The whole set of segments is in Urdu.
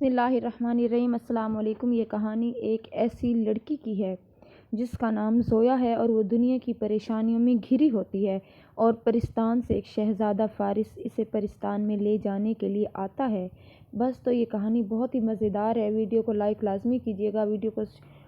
بسم اللہ الرحمن الرحیم۔ السلام علیکم۔ یہ کہانی ایک ایسی لڑکی کی ہے جس کا نام زویا ہے اور وہ دنیا کی پریشانیوں میں گھری ہوتی ہے اور پرستان سے ایک شہزادہ فارس اسے پرستان میں لے جانے کے لیے آتا ہے۔ بس تو یہ کہانی بہت ہی مزیدار ہے۔ ویڈیو کو لائک لازمی کیجیے گا۔ ویڈیو کو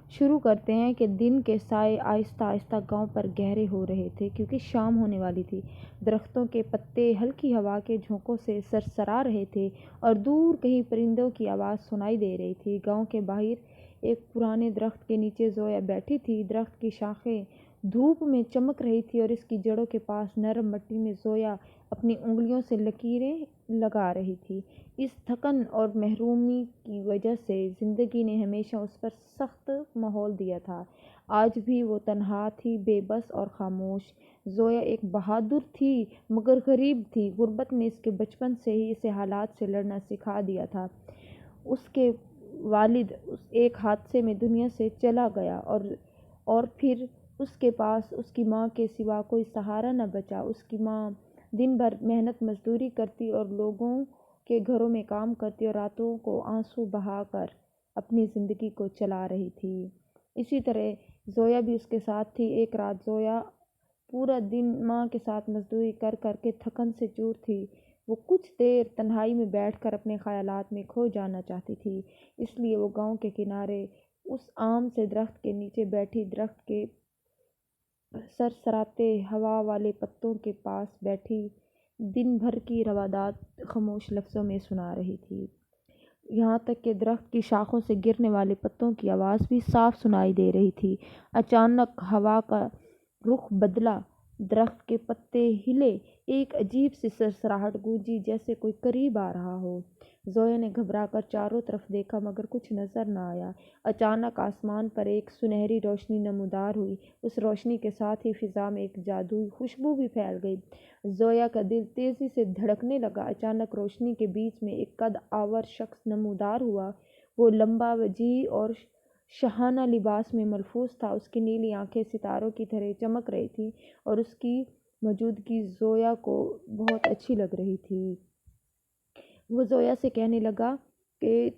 شروع کرتے ہیں کہ دن کے سائے آہستہ آہستہ گاؤں پر گہرے ہو رہے تھے کیونکہ شام ہونے والی تھی۔ درختوں کے پتے ہلکی ہوا کے جھونکوں سے سرسرا رہے تھے اور دور کہیں پرندوں کی آواز سنائی دے رہی تھی۔ گاؤں کے باہر ایک پرانے درخت کے نیچے زویا بیٹھی تھی۔ درخت کی شاخیں دھوپ میں چمک رہی تھی اور اس کی جڑوں کے پاس نرم مٹی میں زویا اپنی انگلیوں سے لکیریں لگا رہی تھی۔ اس تھکن اور محرومی کی وجہ سے زندگی نے ہمیشہ اس پر سخت مہول دیا تھا۔ آج بھی وہ تنہا تھی، بے بس اور خاموش۔ زویا ایک بہادر تھی مگر غریب تھی۔ غربت نے اس کے بچپن سے ہی اسے حالات سے لڑنا سکھا دیا تھا۔ اس کے والد ایک حادثے میں دنیا سے چلا گیا اور پھر اس کے پاس اس کی ماں کے سوا کوئی سہارا نہ بچا۔ اس کی ماں دن بھر محنت مزدوری کرتی اور لوگوں کے گھروں میں کام کرتی اور راتوں کو آنسو بہا کر اپنی زندگی کو چلا رہی تھی۔ اسی طرح زویا بھی اس کے ساتھ تھی۔ ایک رات زویا پورا دن ماں کے ساتھ مزدوری کر کر کے تھکن سے چور تھی۔ وہ کچھ دیر تنہائی میں بیٹھ کر اپنے خیالات میں کھو جانا چاہتی تھی۔ اس لیے وہ گاؤں کے کنارے اس آم سے درخت کے نیچے بیٹھی درخت کے سرسراتے ہوا والے پتوں کے پاس بیٹھی دن بھر کی روادات خاموش لفظوں میں سنا رہی تھی، یہاں تک کہ درخت کی شاخوں سے گرنے والے پتوں کی آواز بھی صاف سنائی دے رہی تھی۔ اچانک ہوا کا رخ بدلا، درخت کے پتے ہلے، ایک عجیب سی سرسراہٹ گونجی جیسے کوئی قریب آ رہا ہو۔ زویا نے گھبرا کر چاروں طرف دیکھا مگر کچھ نظر نہ آیا۔ اچانک آسمان پر ایک سنہری روشنی نمودار ہوئی۔ اس روشنی کے ساتھ ہی فضا میں ایک جادوئی خوشبو بھی پھیل گئی۔ زویا کا دل تیزی سے دھڑکنے لگا۔ اچانک روشنی کے بیچ میں ایک قد آور شخص نمودار ہوا۔ وہ لمبا، وسیع اور شاہانہ لباس میں ملبوس تھا۔ اس کی نیلی آنکھیں ستاروں کی طرح چمک رہی تھیں اور اس کی موجودگی زویا کو بہت اچھی لگ رہی تھی۔ وہ زویا سے کہنے لگا کہ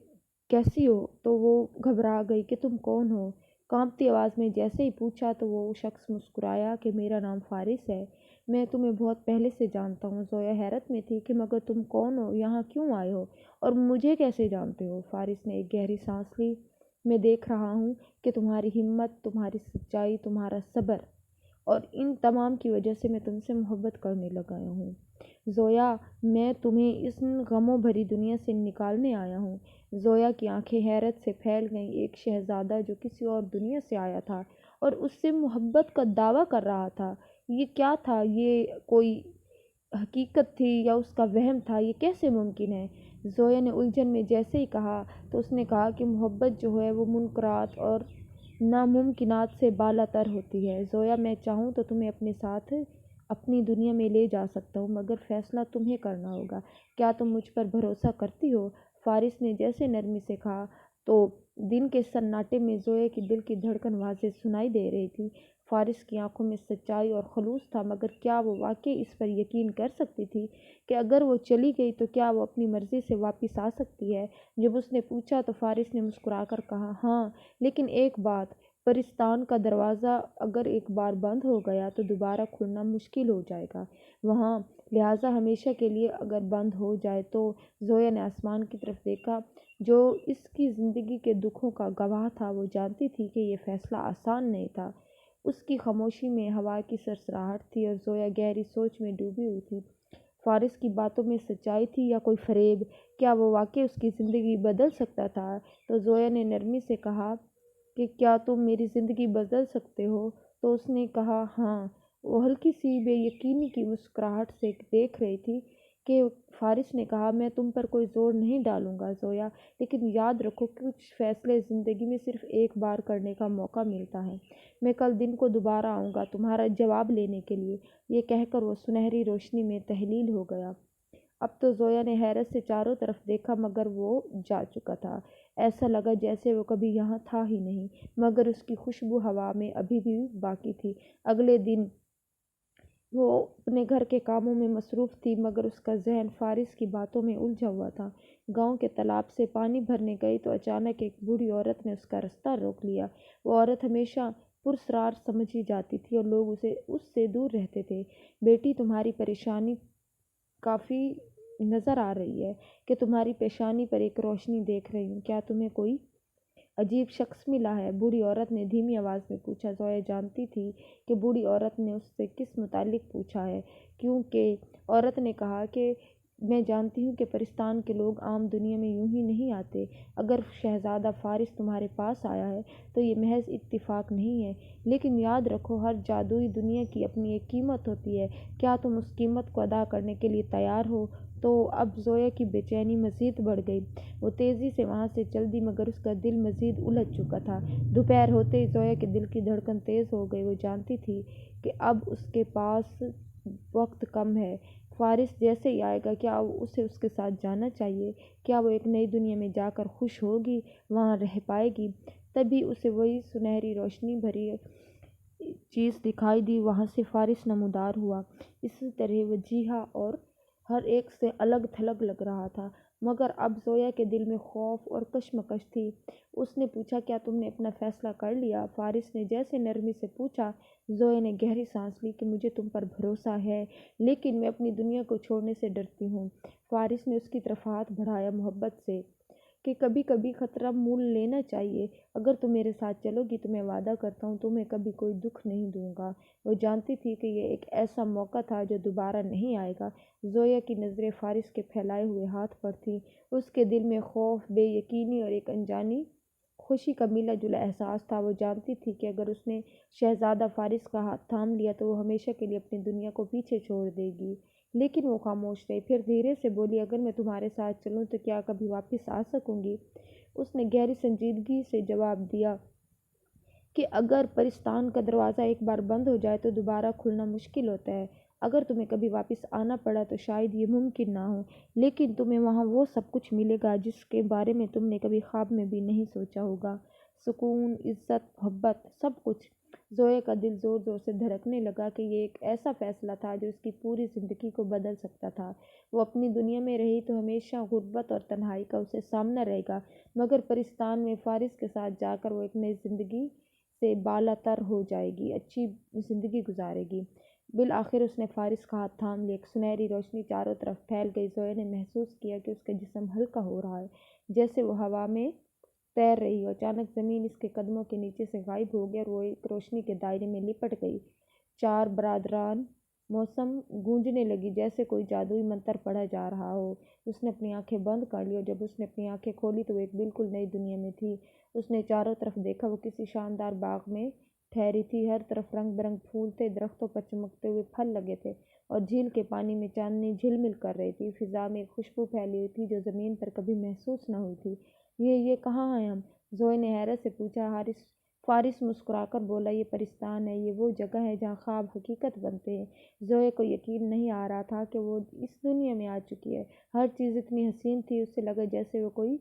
کیسی ہو؟ تو وہ گھبرا گئی کہ تم کون ہو؟ کانپتی آواز میں جیسے ہی پوچھا تو وہ شخص مسکرایا کہ میرا نام فارس ہے، میں تمہیں بہت پہلے سے جانتا ہوں۔ زویا حیرت میں تھی کہ مگر تم کون ہو، یہاں کیوں آئے ہو اور مجھے کیسے جانتے ہو؟ فارس نے ایک گہری سانس لی۔ میں دیکھ رہا ہوں کہ تمہاری ہمت، تمہاری سچائی، تمہارا صبر اور ان تمام کی وجہ سے میں تم سے محبت کرنے لگا ہوں۔ زویا، میں تمہیں اس غموں بھری دنیا سے نکالنے آیا ہوں۔ زویا کی آنکھیں حیرت سے پھیل گئیں۔ ایک شہزادہ جو کسی اور دنیا سے آیا تھا اور اس سے محبت کا دعویٰ کر رہا تھا، یہ کیا تھا؟ یہ کوئی حقیقت تھی یا اس کا وہم تھا؟ یہ کیسے ممکن ہے؟ زویا نے الجھن میں جیسے ہی کہا تو اس نے کہا کہ محبت جو ہے وہ منکرات اور ناممکنات سے بالا تر ہوتی ہے۔ زویا، میں چاہوں تو تمہیں اپنے ساتھ اپنی دنیا میں لے جا سکتا ہوں مگر فیصلہ تمہیں کرنا ہوگا۔ کیا تم مجھ پر بھروسہ کرتی ہو؟ فارس نے جیسے نرمی سے کہا تو دن کے سناٹے میں زویا کی دل کی دھڑکن واضح سنائی دے رہی تھی۔ فارس کی آنکھوں میں سچائی اور خلوص تھا مگر کیا وہ واقعی اس پر یقین کر سکتی تھی کہ اگر وہ چلی گئی تو کیا وہ اپنی مرضی سے واپس آ سکتی ہے؟ جب اس نے پوچھا تو فارس نے مسکرا کر کہا، ہاں، لیکن ایک بات، پرستان کا دروازہ اگر ایک بار بند ہو گیا تو دوبارہ کھلنا مشکل ہو جائے گا وہاں، لہٰذا ہمیشہ کے لیے اگر بند ہو جائے تو۔ زویا نے آسمان کی طرف دیکھا جو اس کی زندگی کے دکھوں کا گواہ تھا۔ وہ جانتی تھی کہ یہ فیصلہ آسان نہیں تھا۔ اس کی خاموشی میں ہوا کی سرسراہٹ تھی اور زویا گہری سوچ میں ڈوبی ہوئی تھی۔ فارس کی باتوں میں سچائی تھی یا کوئی فریب؟ کیا وہ واقعی اس کی زندگی بدل سکتا تھا؟ تو زویا نے نرمی سے کہا کہ کیا تم میری زندگی بدل سکتے ہو؟ تو اس نے کہا، ہاں۔ وہ ہلکی سی بے یقینی کی مسکراہٹ سے دیکھ رہی تھی کہ فارس نے کہا، میں تم پر کوئی زور نہیں ڈالوں گا زویا، لیکن یاد رکھو کچھ فیصلے زندگی میں صرف ایک بار کرنے کا موقع ملتا ہے۔ میں کل دن کو دوبارہ آؤں گا تمہارا جواب لینے کے لیے۔ یہ کہہ کر وہ سنہری روشنی میں تحلیل ہو گیا۔ اب تو زویا نے حیرت سے چاروں طرف دیکھا مگر وہ جا چکا تھا۔ ایسا لگا جیسے وہ کبھی یہاں تھا ہی نہیں مگر اس کی خوشبو ہوا میں ابھی بھی باقی تھی۔ اگلے دن وہ اپنے گھر کے کاموں میں مصروف تھی مگر اس کا ذہن فارس کی باتوں میں الجھا ہوا تھا۔ گاؤں کے تالاب سے پانی بھرنے گئی تو اچانک ایک بوڑھی عورت نے اس کا رستہ روک لیا۔ وہ عورت ہمیشہ پراسرار سمجھی جاتی تھی اور لوگ اس سے دور رہتے تھے۔ بیٹی، تمہاری پریشانی کافی نظر آ رہی ہے کہ تمہاری پیشانی پر ایک روشنی دیکھ رہی ہوں۔ کیا تمہیں کوئی عجیب شخص ملا ہے؟ بوڑھی عورت نے دھیمی آواز میں پوچھا۔ زویا جانتی تھی کہ بوڑھی عورت نے اس سے کس متعلق پوچھا ہے، کیونکہ عورت نے کہا کہ میں جانتی ہوں کہ پرستان کے لوگ عام دنیا میں یوں ہی نہیں آتے۔ اگر شہزادہ فارس تمہارے پاس آیا ہے تو یہ محض اتفاق نہیں ہے، لیکن یاد رکھو ہر جادوئی دنیا کی اپنی ایک قیمت ہوتی ہے۔ کیا تم اس قیمت کو ادا کرنے کے لیے تیار ہو؟ تو اب زویا کی بے چینی مزید بڑھ گئی۔ وہ تیزی سے وہاں سے چل دی مگر اس کا دل مزید الجھ چکا تھا۔ دوپہر ہوتے ہی زویا کے دل کی دھڑکن تیز ہو گئی۔ وہ جانتی تھی کہ اب اس کے پاس وقت کم ہے۔ فارس جیسے ہی آئے گا، کیا اسے اس کے ساتھ جانا چاہیے؟ کیا وہ ایک نئی دنیا میں جا کر خوش ہوگی، وہاں رہ پائے گی؟ تبھی اسے وہی سنہری روشنی بھری چیز دکھائی دی۔ وہاں سے فارس نمودار ہوا، اسی طرح وجیہہ اور ہر ایک سے الگ تھلگ لگ رہا تھا، مگر اب زویا کے دل میں خوف اور کشمکش تھی۔ اس نے پوچھا، کیا تم نے اپنا فیصلہ کر لیا؟ فارس نے جیسے نرمی سے پوچھا۔ زویا نے گہری سانس لی کہ مجھے تم پر بھروسہ ہے، لیکن میں اپنی دنیا کو چھوڑنے سے ڈرتی ہوں۔ فارس نے اس کی طرف ہاتھ بڑھایا محبت سے، کہ کبھی کبھی خطرہ مول لینا چاہیے۔ اگر تم میرے ساتھ چلو گی تو میں وعدہ کرتا ہوں تمہیں کبھی کوئی دکھ نہیں دوں گا۔ وہ جانتی تھی کہ یہ ایک ایسا موقع تھا جو دوبارہ نہیں آئے گا۔ زویا کی نظریں فارس کے پھیلائے ہوئے ہاتھ پر تھیں۔ اس کے دل میں خوف، بے یقینی اور ایک انجانی خوشی کا ملا جلا احساس تھا۔ وہ جانتی تھی کہ اگر اس نے شہزادہ فارس کا ہاتھ تھام لیا تو وہ ہمیشہ کے لیے اپنی دنیا کو پیچھے چھوڑ دے گی، لیکن وہ خاموش رہی۔ پھر دھیرے سے بولی، اگر میں تمہارے ساتھ چلوں تو کیا کبھی واپس آ سکوں گی؟ اس نے گہری سنجیدگی سے جواب دیا کہ اگر پرستان کا دروازہ ایک بار بند ہو جائے تو دوبارہ کھلنا مشکل ہوتا ہے۔ اگر تمہیں کبھی واپس آنا پڑا تو شاید یہ ممکن نہ ہو، لیکن تمہیں وہاں وہ سب کچھ ملے گا جس کے بارے میں تم نے کبھی خواب میں بھی نہیں سوچا ہوگا۔ سکون، عزت، محبت، سب کچھ۔ زویا کا دل زور زور سے دھڑکنے لگا کہ یہ ایک ایسا فیصلہ تھا جو اس کی پوری زندگی کو بدل سکتا تھا۔ وہ اپنی دنیا میں رہی تو ہمیشہ غربت اور تنہائی کا اسے سامنا رہے گا، مگر پرستان میں فارس کے ساتھ جا کر وہ ایک نئی زندگی سے بالا تر ہو جائے گی، اچھی زندگی گزارے گی۔ بالآخر اس نے فارس کا ہاتھ تھام لیا۔ ایک سنہری روشنی چاروں طرف پھیل گئی۔ زویا نے محسوس کیا کہ اس کا جسم ہلکا ہو رہا ہے، جیسے وہ ہوا میں تیر رہی ہو۔ اچانک زمین اس کے قدموں کے نیچے سے غائب ہو گئی اور وہ ایک روشنی کے دائرے میں لپٹ گئی۔ چار برادران موسم گونجنے لگی جیسے کوئی جادوئی منتر پڑھا جا رہا ہو۔ اس نے اپنی آنکھیں بند کر لی اور جب اس نے اپنی آنکھیں کھولی تو وہ ایک بالکل نئی دنیا میں تھی۔ اس نے چاروں طرف دیکھا، وہ کسی شاندار باغ میں ٹھہری تھی۔ ہر طرف رنگ برنگ پھول تھے، درختوں پر چمکتے ہوئے پھل لگے تھے اور جھیل کے پانی میں چاندنی جھلمل کر رہی تھی۔ فضا میں ایک خوشبو پھیلی ہوئی تھی جو زمین پر کبھی محسوس نہ ہوئی تھی۔ یہ کہاں ہیں ہم؟ زویا نے حیرت سے پوچھا۔ فارس مسکرا کر بولا، یہ پرستان ہے، یہ وہ جگہ ہے جہاں خواب حقیقت بنتے ہیں۔ زویا کو یقین نہیں آ رہا تھا کہ وہ اس دنیا میں آ چکی ہے۔ ہر چیز اتنی حسین تھی، اسے لگا جیسے وہ کوئی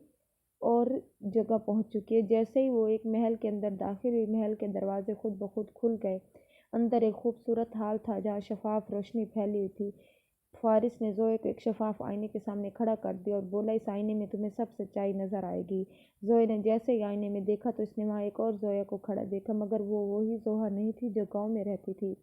اور جگہ پہنچ چکی ہے۔ جیسے ہی وہ ایک محل کے اندر داخل ہوئی، محل کے دروازے خود بخود کھل گئے۔ اندر ایک خوبصورت ہال تھا جہاں شفاف روشنی پھیلی ہوئی تھی۔ فارس نے زویا کو ایک شفاف آئینے کے سامنے کھڑا کر دیا اور بولا، اس آئینے میں تمہیں سب سچائی نظر آئے گی۔ زویا نے جیسے ہی آئینے میں دیکھا تو اس نے وہاں ایک اور زویا کو کھڑا دیکھا، مگر وہ وہی زویا نہیں تھی جو گاؤں میں رہتی تھی۔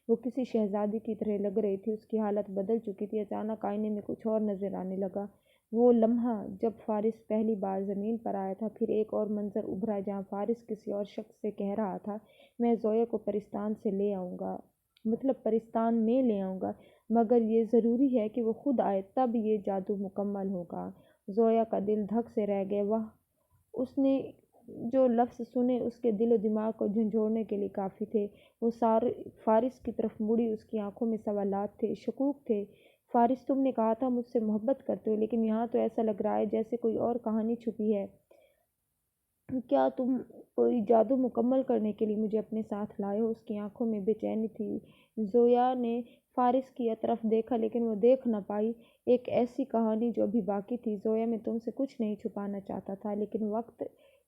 وہ کسی شہزادی کی طرح لگ رہی تھی، اس کی حالت بدل چکی تھی۔ اچانک آئینے میں کچھ اور نظر آنے لگا۔ وہ لمحہ جب فارس پہلی بار زمین پر آیا تھا، پھر ایک اور منظر ابھرا جہاں فارس کسی اور شخص سے کہہ رہا تھا، میں زویا کو پرستان سے لے آؤں گا، مطلب پرستان میں لے آؤں گا، مگر یہ ضروری ہے کہ وہ خود آئے، تب یہ جادو مکمل ہوگا۔ زویا کا دل دھک سے رہ گیا۔ وہ اس نے جو لفظ سنے اس کے دل و دماغ کو جھنجھوڑنے کے لیے کافی تھے۔ وہ فارس کی طرف مڑی، اس کی آنکھوں میں سوالات تھے، شکوک تھے۔ فارس، تم نے کہا تھا مجھ سے محبت کرتے ہو، لیکن یہاں تو ایسا لگ رہا ہے جیسے کوئی اور کہانی چھپی ہے۔ کیا تم کوئی جادو مکمل کرنے کے لیے مجھے اپنے ساتھ لائے ہو؟ اس کی آنکھوں میں بے چینی تھی۔ زویا نے فارس کی طرف دیکھا لیکن وہ دیکھ نہ پائی۔ ایک ایسی کہانی جو ابھی باقی تھی۔ زویا، میں تم سے کچھ نہیں چھپانا چاہتا تھا، لیکن وقت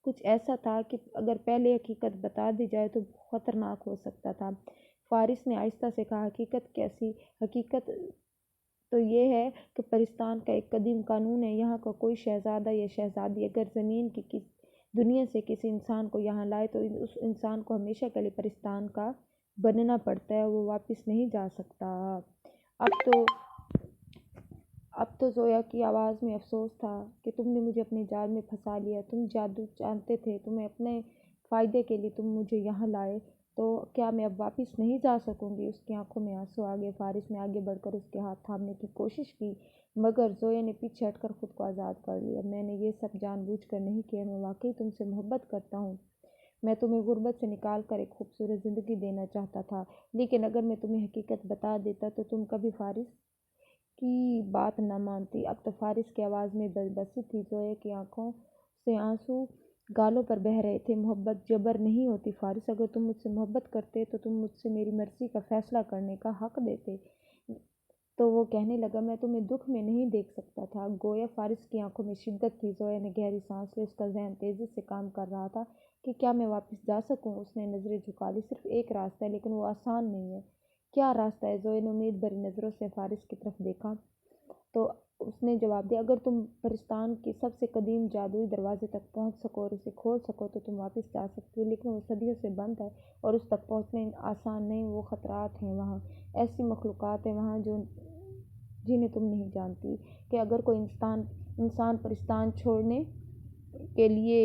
کچھ ایسا تھا کہ اگر پہلے حقیقت بتا دی جائے تو خطرناک ہو سکتا تھا۔ فارس نے آہستہ سے کہا، حقیقت کیسی؟ حقیقت تو یہ ہے کہ پرستان کا ایک قدیم قانون ہے، یہاں کا کوئی شہزادہ یا شہزادی اگر زمین کی دنیا سے کسی انسان کو یہاں لائے تو اس انسان کو ہمیشہ کے لیے پرستان کا بننا پڑتا ہے، وہ واپس نہیں جا سکتا۔ اب تو زویا کی آواز میں افسوس تھا کہ تم نے مجھے اپنے جال میں پھنسا لیا، تم جادو جانتے تھے، تمہیں اپنے فائدے کے لیے تم مجھے یہاں لائے، تو کیا میں اب واپس نہیں جا سکوں گی؟ اس کی آنکھوں میں آنسو آ گئے۔ فارس نے آگے بڑھ کر اس کے ہاتھ تھامنے کی کوشش کی، مگر زویا نے پیچھے ہٹ کر خود کو آزاد کر لیا۔ میں نے یہ سب جان بوجھ کر نہیں کیا، میں واقعی تم سے محبت کرتا ہوں، میں تمہیں غربت سے نکال کر ایک خوبصورت زندگی دینا چاہتا تھا، لیکن اگر میں تمہیں حقیقت بتا دیتا تو تم کبھی فارس کی بات نہ مانتی۔ اب تو فارس کی آواز میں بے بسی تھی، زویا کی آنکھوں سے آنسو گالوں پر بہہ رہے تھے۔ محبت جبر نہیں ہوتی فارس، اگر تم مجھ سے محبت کرتے تو تم مجھ سے میری مرضی کا فیصلہ کرنے کا حق دیتے۔ تو وہ کہنے لگا، میں تمہیں دکھ میں نہیں دیکھ سکتا تھا۔ گویا فارس کی آنکھوں میں شدت تھی۔ زویا نے گہری سانس لی، اس کا ذہن تیزی سے کام کر رہا تھا کہ کیا میں واپس جا سکوں؟ اس نے نظریں جھکا لی، صرف ایک راستہ ہے، لیکن وہ آسان نہیں ہے۔ کیا راستہ ہے؟ زویا نے امید بھری نظروں سے فارس کی طرف دیکھا تو اس نے جواب دیا، اگر تم پرستان کے سب سے قدیم جادوئی دروازے تک پہنچ سکو اور اسے کھول سکو تو تم واپس جا سکتی ہو، لیکن وہ صدیوں سے بند ہے اور اس تک پہنچنا آسان نہیں، وہ خطرات ہیں وہاں، ایسی مخلوقات ہیں وہاں جنہیں تم نہیں جانتی، کہ اگر کوئی انسان پرستان چھوڑنے کے لیے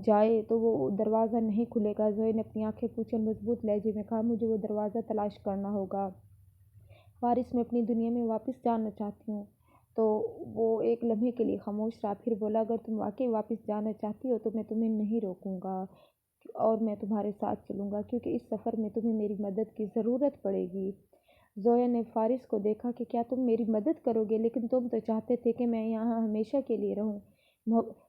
جائے تو وہ دروازہ نہیں کھلے گا۔ زویا نے اپنی آنکھیں پوچھی اور مضبوط لہجے میں کہا، مجھے وہ دروازہ تلاش کرنا ہوگا۔ فارس، میں اپنی دنیا میں واپس جانا چاہتی ہوں۔ تو وہ ایک لمحے کے لیے خاموش رہا، پھر بولا، اگر تم واقعی واپس جانا چاہتی ہو تو میں تمہیں نہیں روکوں گا اور میں تمہارے ساتھ چلوں گا، کیونکہ اس سفر میں تمہیں میری مدد کی ضرورت پڑے گی۔ زویا نے فارس کو دیکھا کہ کیا تم میری مدد کرو گے؟ لیکن تم تو چاہتے تھے کہ میں یہاں ہمیشہ کے لیے رہوں۔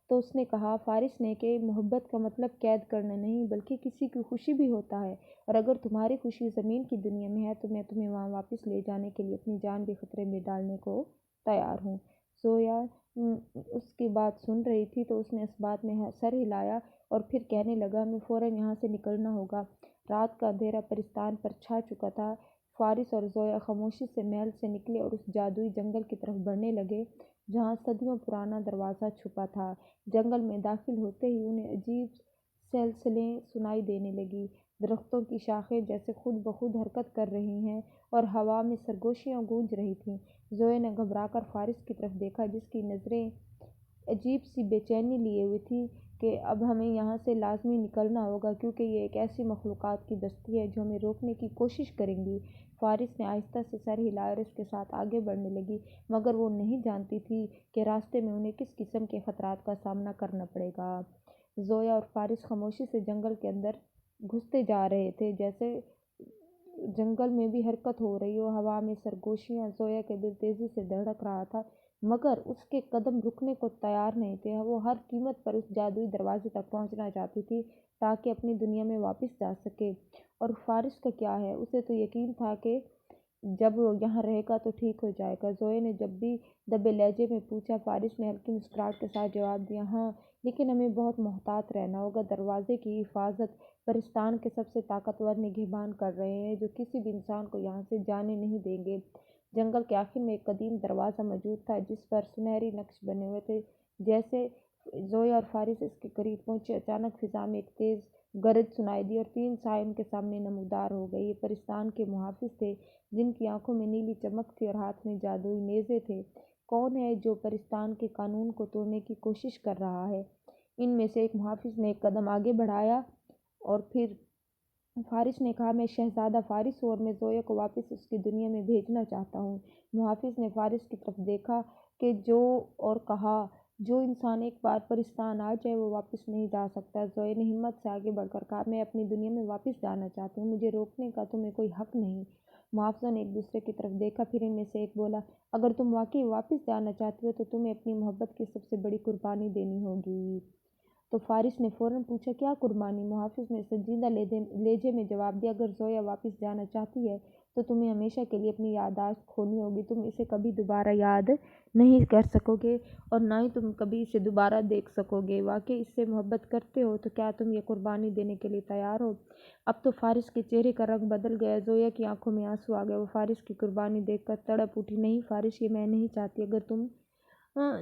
تو اس نے کہا، فارس نے، کہ محبت کا مطلب قید کرنا نہیں بلکہ کسی کی خوشی بھی ہوتا ہے، اور اگر تمہاری خوشی زمین کی دنیا میں ہے تو میں تمہیں وہاں واپس لے جانے کے لیے اپنی جان بھی خطرے میں ڈالنے کو تیار ہوں۔ زویا اس کی بات سن رہی تھی تو اس نے اس بات میں سر ہلایا اور پھر کہنے لگا، ہمیں فوراً یہاں سے نکلنا ہوگا۔ رات کا اندھیرا پرستان پر چھا چکا تھا۔ فارس اور زویا خاموشی سے محل سے نکلے اور اس جادوئی جنگل کی طرف بڑھنے لگے جہاں صدیوں پرانا دروازہ چھپا تھا۔ جنگل میں داخل ہوتے ہی انہیں عجیب سلسلیں سنائی دینے لگیں، درختوں کی شاخیں جیسے خود بخود حرکت کر رہی ہیں اور ہوا میں سرگوشیاں گونج رہی تھیں۔ زویا نے گھبرا کر فارس کی طرف دیکھا، جس کی نظریں عجیب سی بے چینی لیے ہوئی تھیں کہ اب ہمیں یہاں سے لازمی نکلنا ہوگا، کیونکہ یہ ایک ایسی مخلوقات کی بستی ہے جو ہمیں روکنے کی کوشش کریں گی۔ فارس نے آہستہ سے سر ہلایا اور اس کے ساتھ آگے بڑھنے لگی، مگر وہ نہیں جانتی تھی کہ راستے میں انہیں کس قسم کے خطرات کا سامنا کرنا پڑے گا۔ زویا اور فارس خاموشی سے جنگل کے اندر گھستے جا رہے تھے، جیسے جنگل میں بھی حرکت ہو رہی ہو، ہوا میں سرگوشیاں۔ زویا کا دل تیزی سے دھڑک رہا تھا، مگر اس کے قدم رکنے کو تیار نہیں تھے۔ وہ ہر قیمت پر اس جادوئی دروازے تک پہنچنا چاہتی تھی تاکہ اپنی دنیا میں واپس جا سکے۔ اور فارس کا کیا ہے؟ اسے تو یقین تھا کہ جب وہ یہاں رہے گا تو ٹھیک ہو جائے گا۔ زویا نے جب بھی دبے لہجے میں پوچھا۔ فارس نے ہلکی مسکراہٹ کے ساتھ جواب دیا، ہاں، لیکن ہمیں بہت محتاط رہنا ہوگا۔ دروازے کی حفاظت پرستان کے سب سے طاقتور نگہبان کر رہے ہیں، جو کسی بھی انسان کو یہاں سے جانے نہیں دیں گے۔ جنگل کے آخر میں ایک قدیم دروازہ موجود تھا جس پر سنہری نقش بنے ہوئے تھے۔ جیسے زویا اور فارس اس کے قریب پہنچے، اچانک فضا میں ایک تیز گرج سنائی دی اور تین سائے ان کے سامنے نمودار ہو گئے۔ یہ پرستان کے محافظ تھے، جن کی آنکھوں میں نیلی چمک تھی اور ہاتھ میں جادوئی نیزے تھے۔ کون ہے جو پرستان کے قانون کو توڑنے کی کوشش کر رہا ہے؟ ان میں سے ایک محافظ نے ایک قدم آگے بڑھایا اور پھر فارس نے کہا، میں شہزادہ فارس ہوں اور میں زویا کو واپس اس کی دنیا میں بھیجنا چاہتا ہوں۔ محافظ نے فارس کی طرف دیکھا اور کہا، جو انسان ایک بار پرستان آ جائے وہ واپس نہیں جا سکتا۔ زویا نے ہمت سے آگے بڑھ کر کہا، میں اپنی دنیا میں واپس جانا چاہتی ہوں، مجھے روکنے کا تمہیں کوئی حق نہیں۔ محافظوں نے ایک دوسرے کی طرف دیکھا، پھر ان میں سے ایک بولا، اگر تم واقعی واپس جانا چاہتی ہو تو تمہیں اپنی محبت کی سب سے بڑی قربانی دینی ہوگی۔ تو فارس نے فوراً پوچھا، کیا قربانی؟ محافظ نے سنجیدہ لہجے میں جواب دیا، اگر زویا واپس جانا چاہتی ہے تو تمہیں ہمیشہ کے لیے اپنی یادداشت کھونی ہوگی، تم اسے کبھی دوبارہ یاد نہیں کر سکو گے اور نہ ہی تم کبھی اسے دوبارہ دیکھ سکو گے۔ واقعی اس سے محبت کرتے ہو تو کیا تم یہ قربانی دینے کے لیے تیار ہو؟ اب تو فارس کے چہرے کا رنگ بدل گیا، زویا کی آنکھوں میں آنسو آ گئے، وہ فارس کی قربانی دیکھ کر تڑپ اٹھی۔ نہیں فارس، یہ میں نہیں چاہتی، اگر تم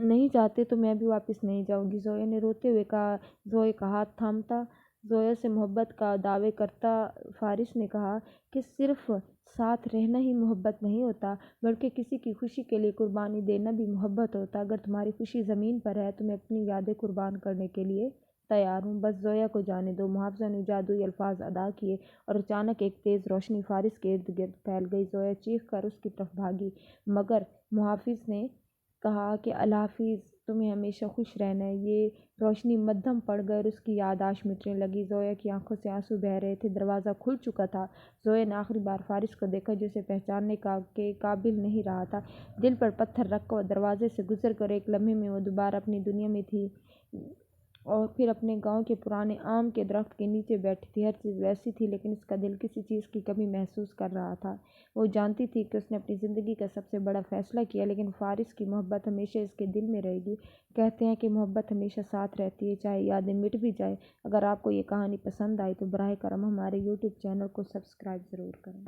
نہیں چاہتے تو میں بھی واپس نہیں جاؤں گی، زویا نے روتے ہوئے کہا۔ زویا کا ہاتھ تھامتا زویا سے محبت کا دعوے کرتا فارس نے کہا کہ صرف ساتھ رہنا ہی محبت نہیں ہوتا، بلکہ کسی کی خوشی کے لیے قربانی دینا بھی محبت ہوتا۔ اگر تمہاری خوشی زمین پر ہے تو میں اپنی یادیں قربان کرنے کے لیے تیار ہوں، بس زویا کو جانے دو۔ محافظہ نے جادوئی الفاظ ادا کیے اور اچانک ایک تیز روشنی فارس کے ارد گرد پھیل گئی۔ زویا چیخ کر اس کی طرف بھاگی، مگر محافظ نے کہا کہ اللہ حافظ، تمہیں ہمیشہ خوش رہنا ہے۔ یہ روشنی مدھم پڑ گئی اور اس کی یادداشت مٹنے لگی۔ زویا کی آنکھوں سے آنسو بہہ رہے تھے، دروازہ کھل چکا تھا۔ زویا نے آخری بار فارس کو دیکھا جو اسے پہچاننے کے قابل نہیں رہا تھا۔ دل پر پتھر رکھ کر وہ دروازے سے گزر گئی اور ایک لمحے میں وہ دوبارہ اپنی دنیا میں تھی اور پھر اپنے گاؤں کے پرانے آم کے درخت کے نیچے بیٹھی تھی۔ ہر چیز ویسی تھی لیکن اس کا دل کسی چیز کی کمی محسوس کر رہا تھا۔ وہ جانتی تھی کہ اس نے اپنی زندگی کا سب سے بڑا فیصلہ کیا، لیکن فارس کی محبت ہمیشہ اس کے دل میں رہے گی۔ کہتے ہیں کہ محبت ہمیشہ ساتھ رہتی ہے، چاہے یادیں مٹ بھی جائیں۔ اگر آپ کو یہ کہانی پسند آئی تو براہ کرم ہمارے YouTube چینل کو سبسکرائب ضرور کریں۔